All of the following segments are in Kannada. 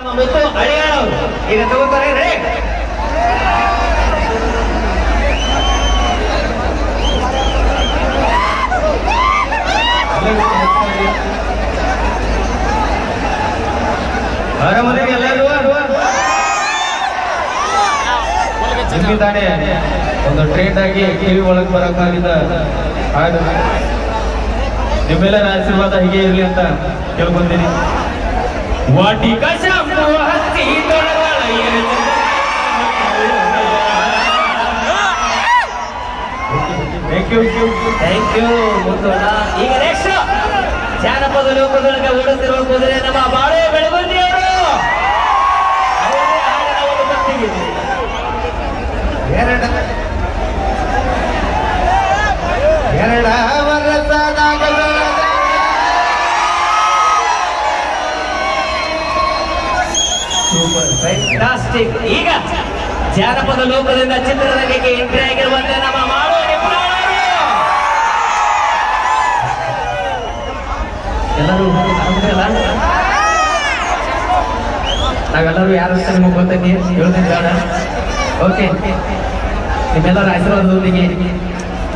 ಈಗ ತಗೋತಾರೆ ಆರಾಮದೇವಿ ಎಲ್ಲರೂ ತಾನೇ ಒಂದು ಟ್ರೆಂಡ್ ಆಗಿ ಟಿವಿ ಒಳಗೆ ಬರಕ್ಕಾಗಿದ್ದ ಹಾಡು ನಿಮ್ಮೆಲ್ಲರ ಆಶೀರ್ವಾದ ಹೀಗೆ ಇರಲಿ ಅಂತ ಕೇಳ್ಕೊಂತೀನಿ. ವಾಟಿಕ ಶಾಂಪು ಹಚ್ಚಿ ಥ್ಯಾಂಕ್ ಯು ಮುಂದೋಣ. ಈಗ ನೆಕ್ಸ್ಟ್ ಜಾನಪದ ಲೋಕದೊಳಗೆ ಓಡುತ್ತಿರುವ ಕುದುರೆ ನಮ್ಮ ಬಾಳೆ ಬೆಳಗುಂದಿಯವರು ಎರಡ ವರ್ಷದಾಗ ಸೂಪರ್ ಫ್ಯಾಂಟಾಸ್ಟಿಕ್. ಈಗ ಜಾನಪದ ಲೋಕದಿಂದ ಚಿತ್ರರಂಗಕ್ಕೆ ಎಂಟ್ರಿ ಆಗಿರುವಂತೆ ನಮ್ಮ ಮಾಡೋ ಎಲ್ಲರೂ ನಾವೆಲ್ಲರೂ ಯಾರು ಅಂತ ನಿಮಗೆ ಗೊತ್ತೈತಿ ಹೇಳ್ತೀನಿ ಬೇಡ. ಓಕೆ, ನಿಮ್ಮೆಲ್ಲರ ಆಶೀರ್ವಾದದೊಂದಿಗೆ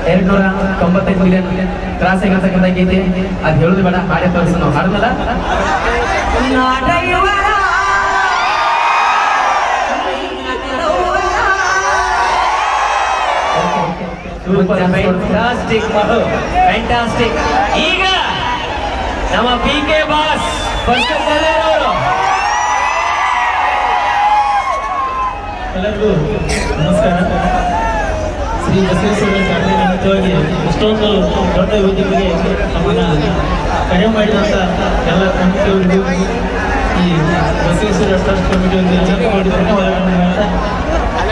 295 ಮಿಲಿಯನ್ ಕ್ರಾಸ್ ಆಗತಕ್ಕಂಥೈತಿ. ಅದು ಹೇಳುದು ಬೇಡ, ಹಾಡೇ ತೋರಿಸಿ ನಾವು ಹಾಡುದಲ್ಲ. ಫ್ಯಾಂಟಾಸ್ಟಿಕ್. ಈಗ ನಮ್ಮ PK ಬಾಸ್ ಅವರು ಎಲ್ಲರಿಗೂ ನಮಸ್ಕಾರ. ಶ್ರೀ ಬಸವೇಶ್ವರ ಜಾತ್ರೆ ನಿಮಿತ್ತವಾಗಿ ಇಷ್ಟೊಂದು ದೊಡ್ಡ ವೇದಿಕೆಗೆ ನಮ್ಮನ್ನ ಕರೆ ಮಾಡಿದಂಥ ಎಲ್ಲ ಕಮಿಟಿಯವರಿಗೂ ಈ ಬಸವೇಶ್ವರ ಟ್ರಸ್ಟ್ ಕಮಿಟಿಯವರಿಗೆ ಎಲ್ಲರಿಗೂ ಮಾಡಿ ಧನ್ಯವಾದಗಳನ್ನು ಹೇಳ್ತಾ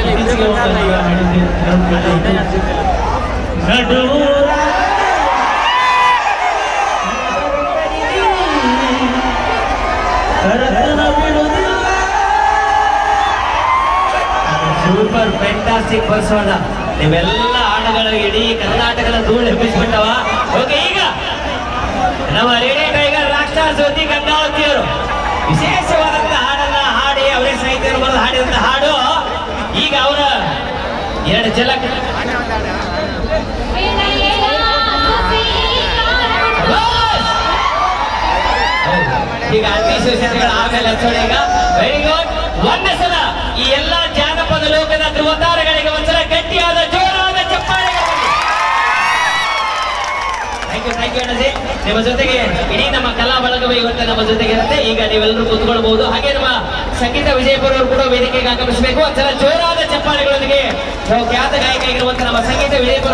ಇತ್ತೀಚೆಗೆ ಒಂದು ಈಗ ಮಾಡಿದ್ದೆ ನಡು ಸೂಪರ್ ಫ್ಯಾಂಟಾಸ್ಟಿಕ್ ಬರ್ಸೋಣ. ನೀವೆಲ್ಲ ಹಾಡುಗಳು ಇಡೀ ಕರ್ನಾಟಕದ ಧೂಳು ಎಬ್ಬಿಸ್ಬಿಟ್ಟವ. ಓಕೆ, ಈಗ ನಮ್ಮ ರೇಡಿಯೋ ಟೈಗರ್ ರಾಷ್ಟ್ರ ಜ್ಯೋತಿ ಗಂಗಾವತಿಯವರು ವಿಶೇಷವಾದಂತಹ ಹಾಡನ್ನ ಹಾಡಿ ಅವರೇ ಸಾಹಿತ್ಯ ಬರೆದು ಹಾಡಿದಂತ ಹಾಡು ಈಗ ಅವರ 2 ಝಲಕ್ ಈಗ ಅಧಿಸೂಚನೆಗಳ ಆಮೇಲೆ ಹಚ್ಚೋಣ. ಈಗ ವೆರಿ ಗುಡ್. ಒಂದೇ ಸಲ ಈ ಎಲ್ಲಾ ಜಾನಪದ ಲೋಕದ ಧ್ರುವತಾರಗಳಿಗೆ ಒಂದ್ಸಲ ಗಟ್ಟಿಯಾದ ಜೋರಾದ ಚಪ್ಪಾಳೆ. Thank you Annaji. ನಿಮ್ಮ ಜೊತೆಗೆ ಇಡೀ ನಮ್ಮ ಕಲಾ ಬಳಗವೇ ಇವತ್ತು ನಮ್ಮ ಜೊತೆಗೆ ಇರುತ್ತೆ. ಈಗ ನೀವೆಲ್ಲರೂ ಕೂತ್ಕೊಳ್ಬಹುದು. ಹಾಗೆ ನಮ್ಮ ಸಂಗೀತ ವಿಜಯಪುರ ಅವರು ಕೂಡ ವೇದಿಕೆಗೆ ಆಗಮಿಸಬೇಕು. ಒಂದ್ಸಲ ಜೋರಾದ ಚಪ್ಪಾಳೆಗಳೊಂದಿಗೆ ಖ್ಯಾತ ಗಾಯಕ ಆಗಿರುವಂತಹ ನಮ್ಮ ಸಂಗೀತ ವಿಜಯಪುರ